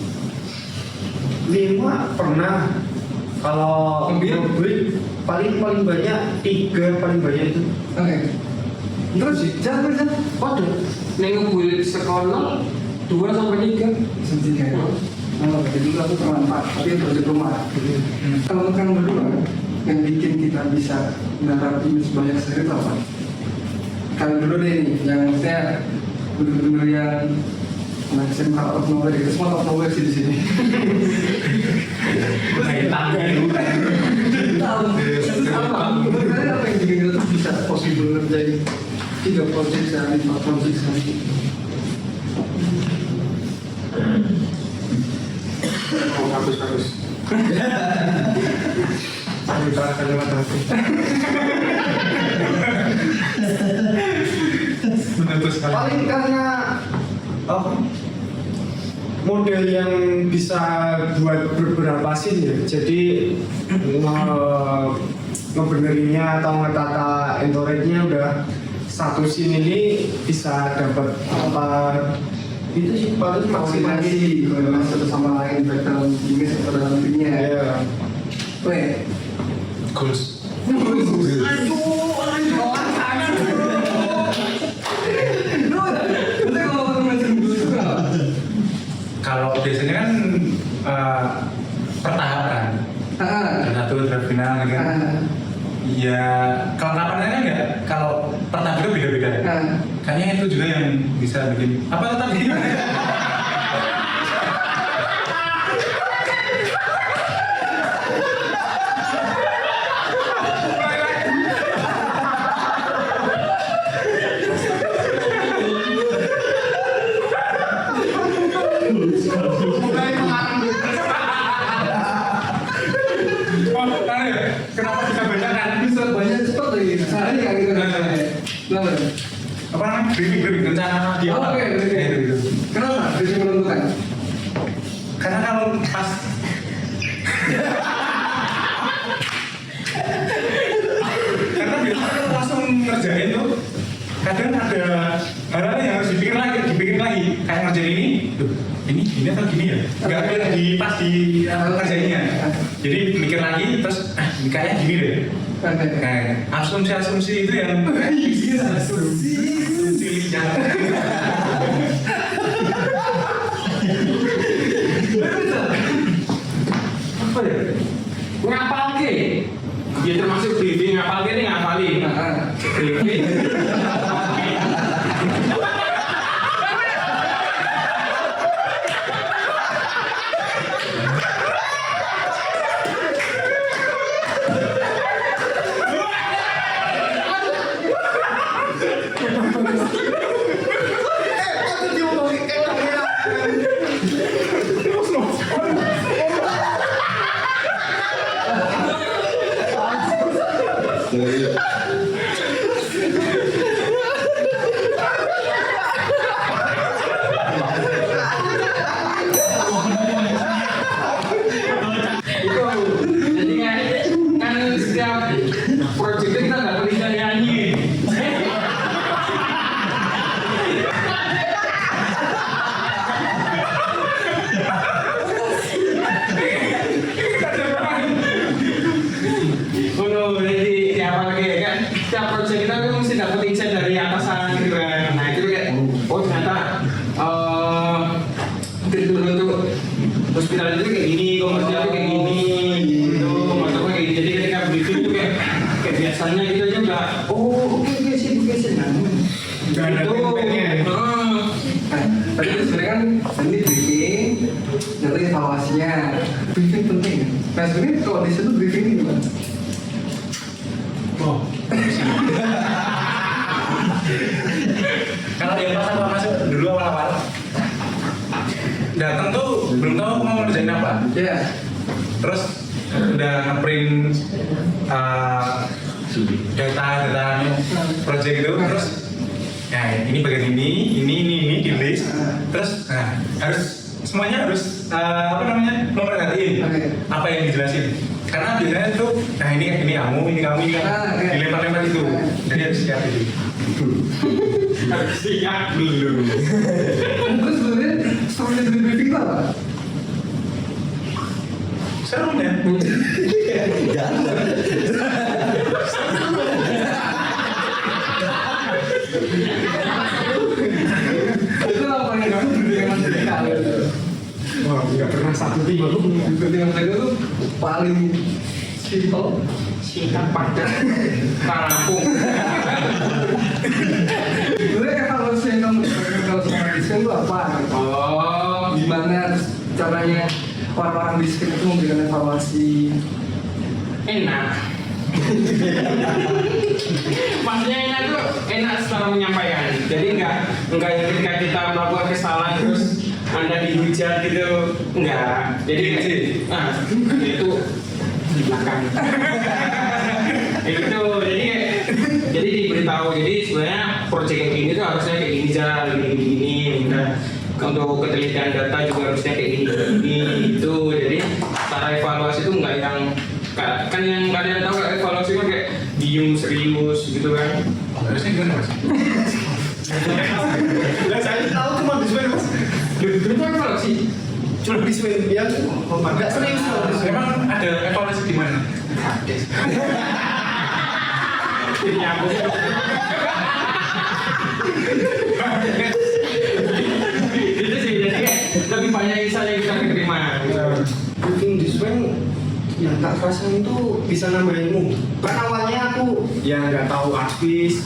5 pernah. Kalau ngebreak paling banyak 3 paling banyak itu. Oke. Terus jangan Waduh, nengok build sekolah 2 sampai 3. sendiri. Kalau begitu dulu aku pernah 4, tapi project rumah. Kalau kan berdua yang bikin kita bisa mengharap image banyak sekali itu apa? Kalian dulu deh nih, yang maksudnya bener-bener yang anak SMA out of nowhere itu semua out of nowhere sih di sini. Sebenarnya apa yang bikin kita tuh bisa possible ngerjain 3 project sehari, 4 project sehari. Oh, bagus. Sambil kalimat hati. Betul sekali. Paling karena model yang bisa buat beberapa scene ya. Jadi ngebenerinnya atau ngetata entorage-nya udah satu scene ini bisa dapat apa itu sih paling Koordinasi satu sama lain baik dalam image atau dalam timnya. ya. Weh, Goals. Kalau biasanya kan pertahapan. Satu draft final gitu kan. Ya, kelengkapannya kan enggak. Kalau pertama itu beda-beda. Kayaknya itu juga yang bisa bikin apa tadi? Kenapa bisa banyak kan? bisa banyak cepat lagi. Sehari kayak gitu. Kenapa? Apa namanya? Briefing rencana dia. Oke, Gitu. kenapa? Bisa menentukan. Karena kalau pas karena biasanya langsung ngerjain tuh kadang ada hal-hal yang harus dipikirin lagi kayak ngerjain ini atau gini ya nggak ada di pas di ngerjainnya jadi mikir lagi terus ini kayak gini deh asumsi itu yang asumsi lincah. Apa ya? Ngapal ke? Ya termasuk briefing ngapal ke ini ngapalin. Briefing. Jadi kan setiap project kita nggak perlu nyanyi. Jadi tiap lagi kan tiap project kita tuh mesti dapat insight dari atasan gitu kan. Nah itu kayak oh ternyata untuk hospital itu kayak gini, komersial itu kayak gini, gitu, motor kayak gini. Jadi ketika briefing itu kayak biasanya gitu aja nggak. Oh oke sih. Nah, Nggak ada itu. template-nya. Tadi itu sebenarnya kan ini briefing, nanti evaluasinya. Briefing penting. Nah sebenarnya kalau di situ briefing ini gimana? Oh. Kalau yang pas awal masuk dulu awal-awal datang tuh belum tahu mau ngerjain apa. Ya. Terus udah ngeprint data project itu terus ya ini bagian ini di list terus harus semuanya harus memperhatiin apa yang dijelasin karena biasanya tuh ini kamu dilempar-lempar itu jadi harus siap itu harus siap dulu. Terus sebenarnya story dari briefing itu apa? Seru ya? Itu apa yang kamu briefing sama cerita? Wah, nggak pernah satu tim aku. Briefing sama cerita itu paling Singkat padat rampung. Sebenarnya evaluasi yang kamu dapatkan kalau sama Disken itu apa? Oh, Gimana caranya orang-orang Disken itu memberikan evaluasi? enak. Maksudnya enak tuh enak secara menyampaikan. Jadi enggak yang ketika kita melakukan kesalahan terus Anda dihujat gitu, enggak. Jadi itu di belakang. Itu jadi diberitahu. Jadi sebenarnya proyek yang ini tuh harusnya kayak gini jalan gini. Nah, untuk ketelitian data juga harusnya kayak gini itu. Jadi cara evaluasi itu enggak yang kan yang kalian tahu kan evaluasi kan kayak diem serius gitu kan. Harusnya gimana mas? Lah saya tahu cuma Dispen mas. Itu evaluasi. Cuma Dispen yang nggak serius loh. Emang ada evaluasi di mana? Jadi nyambung. Itu sih jadi kayak lebih banyak insight yang kita terima. Bikin Dispen yang tak rasain itu bisa nambah ilmu. Karena awalnya aku ya nggak tahu artis,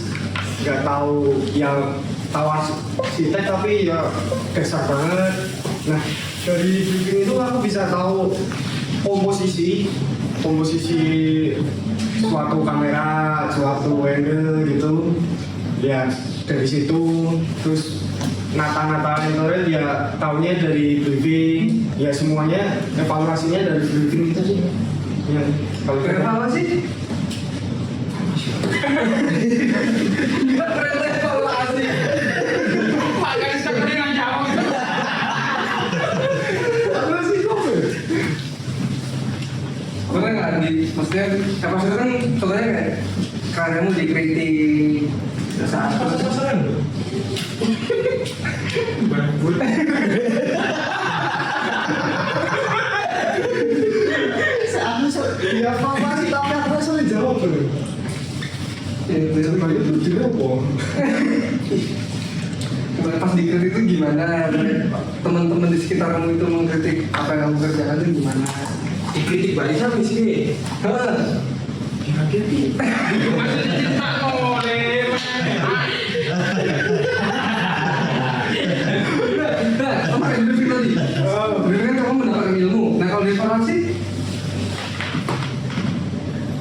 nggak tahu yang tahu arsitek tapi ya dasar banget. Nah dari bikin itu aku bisa tahu komposisi suatu kamera, suatu angle gitu. Ya dari situ terus nata-nata internet ya taunya dari briefing, ya semuanya evaluasinya dari briefing itu sih. Ya, kalau Evaluasi? Nggak pernah evaluasi. Makanya kita dengan jauh. evaluasi kok. Pernah nggak maksudnya evaluasi kan contohnya kayak karyamu dikritik saat Sasaran loh. Ya evaluasi tapi aku rasa udah jawab loh. Sebenarnya itu dia apa? pas dikritik itu gimana? Teman-teman di sekitarmu itu mengkritik apa yang kamu kerjakan itu gimana? Dikritik balik sama sih. Dikritik. Maksudnya kita boleh. Nah, sama kayak briefing tadi. Briefing kan kamu mendapatkan ilmu. Nah kalau di evaluasi,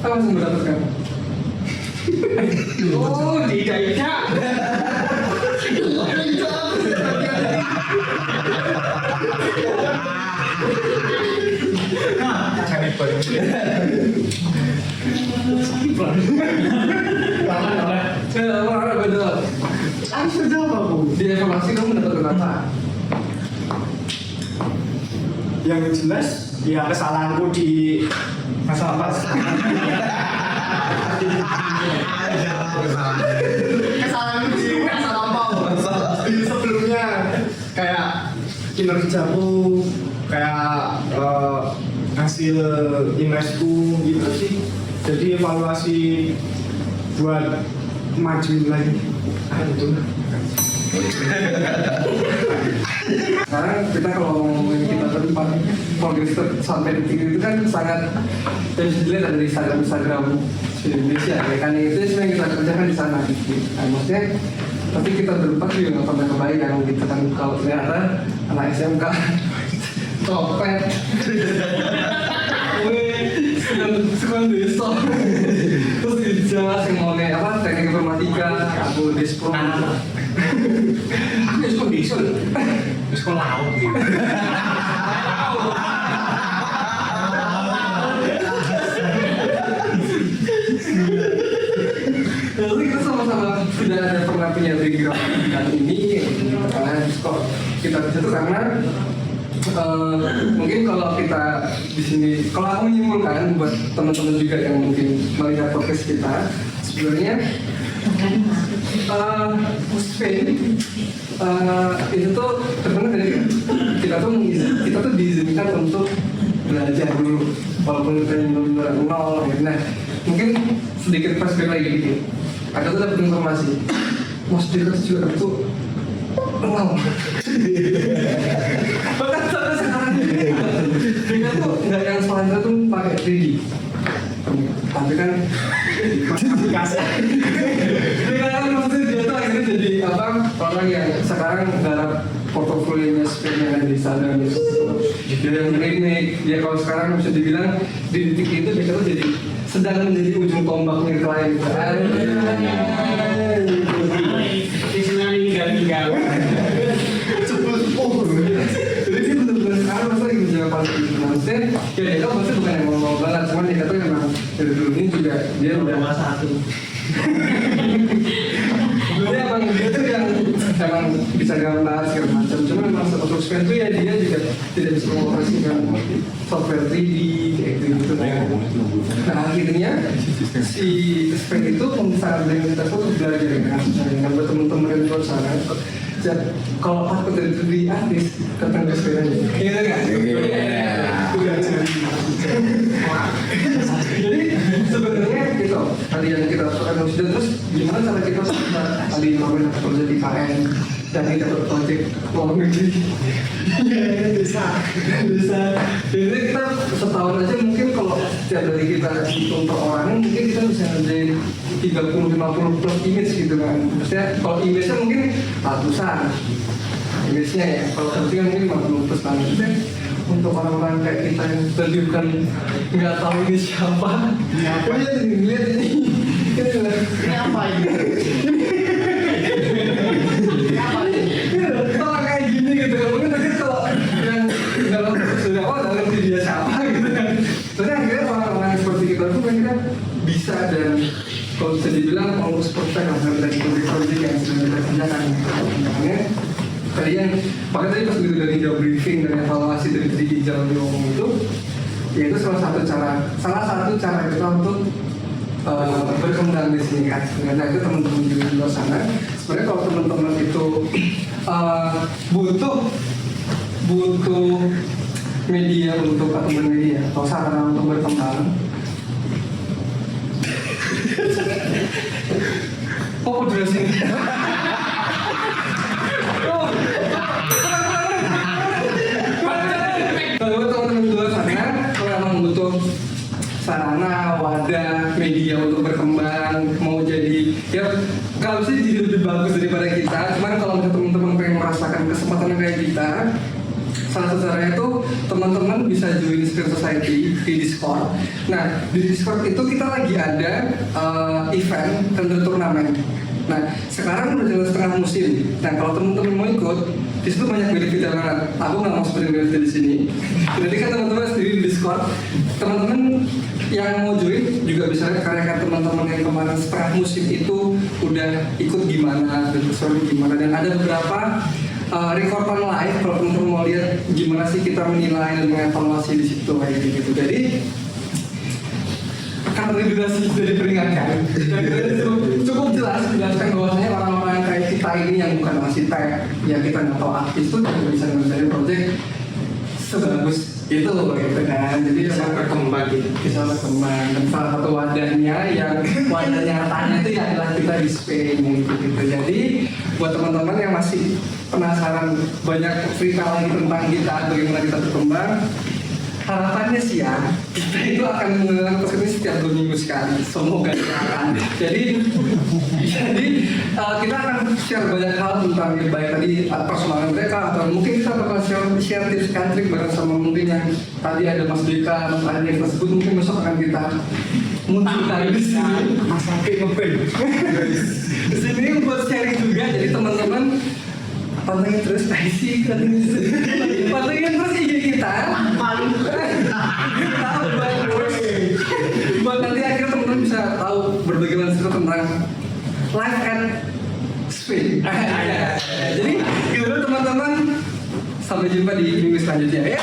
apa langsung mendapatkan? Oh, tidak. Cari baru. Orang beda. Aku sudah jawab aku. Di evaluasi kamu mendapatkan apa? Yang jelas ya kesalahanku di masalah pas. Kesalahanku di masalah apa? Di sebelumnya kayak kinerjaku, kayak hasil impresku gitu sih. Jadi evaluasi buat majuin lagi. Itu. Sekarang kita kalau ngomongin kita berempat progres sampai detik itu kan sangat terus dilihat dari Instagram Indonesia ya kan itu sebenarnya kita kerjakan di sana gitu. Nah, maksudnya tapi kita berempat juga nggak pernah kebayang gitu kan kalau ternyata anak SMK copet sekolah desa terus dijelas ngomongin apa teknik informatika aku dispro Aku sekolah desa. Sekolah laut gitu. Lalu kita sama-sama sudah ada pernah punya background dan ini karena kok kita bisa tuh karena mungkin kalau kita di sini kalau aku menyimpulkan buat teman-teman juga yang mungkin melihat podcast kita sebenarnya Spain itu tuh terkenal dari kita tuh diizinkan untuk belajar dulu walaupun kita belum nol gitu. Nah mungkin sedikit flashback lagi gitu ada tuh dapat informasi Mas Dirk juga itu nol bahkan sampai sekarang dia tuh nggak yang selanjutnya tuh pakai 3D Tapi kan maksudnya dia tuh akhirnya jadi apa orang yang sekarang garap portofolionya Spain yang ada di sana gitu. Dia yang remake, dia kalau sekarang bisa dibilang di titik itu dia tuh jadi sedang menjadi ujung tombaknya klien. Istilahnya tinggal-tinggal. Jadi dia benar-benar sekarang masa lagi menjaga paling gitu. Maksudnya ya dia kan maksudnya bukan yang mau banget, cuman dia tuh memang dari dulu ini juga dia udah satu. Dulu emang dia tuh yang emang bisa gambar segala macam. Cuma memang untuk Spain tuh ya dia juga tidak bisa mengoperasikan software 3D kayak gitu. Nah akhirnya si Spain itu sangat banyak kita tuh belajar kan. Nah buat teman-teman yang di luar sana, kalau pas dari artis datang ke Spain aja. Iya kan? Jadi sebenarnya gitu tadi yang kita lakukan sudah terus gimana cara kita bisa tadi ngomongin kerja di KN dan kita dapat proyek luar negeri bisa jadi kita setahun aja mungkin kalau setiap dari kita hitung per orang mungkin kita bisa ngerjain 30-50 plus image gitu kan maksudnya kalau image-nya mungkin ratusan image-nya ya kalau penting mungkin 50 plus kan untuk orang-orang kayak kita yang tadi bukan nggak tahu ini siapa lihat ini Apa ini? kalau kayak gini gitu kan mungkin nanti kalau yang dalam sudah dalam dia siapa gitu kan soalnya akhirnya orang-orang seperti kita tuh kan kita bisa dan kalau bisa dibilang almost perfect lah dari project yang sedang kita kerjakan makanya tadi yang makanya tadi pas gitu dari job briefing dan evaluasi dari 3D jalan di ngomong itu ya itu salah satu cara kita untuk berkembang di sini kan sebenarnya itu teman-teman juga di luar sana sebenarnya kalau teman-teman itu butuh media untuk atau media atau sarana untuk berkembang jelasin kalau teman-teman di luar sana kalau emang butuh sarana, wadah, media untuk berkembang, mau jadi ya kalau bisa jadi lebih bagus daripada kita. Cuman kalau teman-teman pengen merasakan kesempatan kayak kita, salah satu caranya itu teman-teman bisa join Spain Society di Discord. Nah di Discord itu kita lagi ada event tender turnamen. Nah sekarang udah jalan setengah musim. Nah kalau teman-teman mau ikut, di situ banyak benefit banget. Aku nggak mau seperti benefit di sini. Jadi kan teman-teman sendiri di Discord, teman-teman yang mau join juga bisa lihat karya teman-teman yang kemarin setengah musim itu udah ikut gimana, dan gimana. Dan ada beberapa rekordan live kalau teman-teman mau lihat gimana sih kita menilai dan mengevaluasi di situ kayak gitu. Jadi karena durasi sudah diperingatkan dan cukup jelas menjelaskan bahwasanya orang-orang kayak kita ini yang bukan arsitek yang kita nggak tahu artis itu juga bisa menjadi project sebagus itu gitu kan jadi Bisa berkembang gitu. bisa berkembang dan salah satu wadahnya yang wadah nyatanya itu ya adalah kita di Spain gitu. Jadi buat teman-teman yang masih penasaran banyak cerita lagi tentang kita bagaimana kita berkembang harapannya sih ya kita itu akan menggunakan podcast ini setiap 2 minggu sekali semoga akan jadi kita akan share banyak hal tentang baik tadi persoalan mereka atau mungkin kita bakal share tips and trick bareng sama mungkin yang tadi ada Mas Deka, Mas Adi yang tersebut mungkin besok akan kita munculkan di sini Mas Adi di sini buat sharing juga jadi teman-teman pantengin terus IC pantengin terus IG kita buat nanti akhirnya teman-teman bisa tahu berbagai macam cerita tentang life and Spain jadi gitu teman-teman sampai jumpa di minggu selanjutnya ya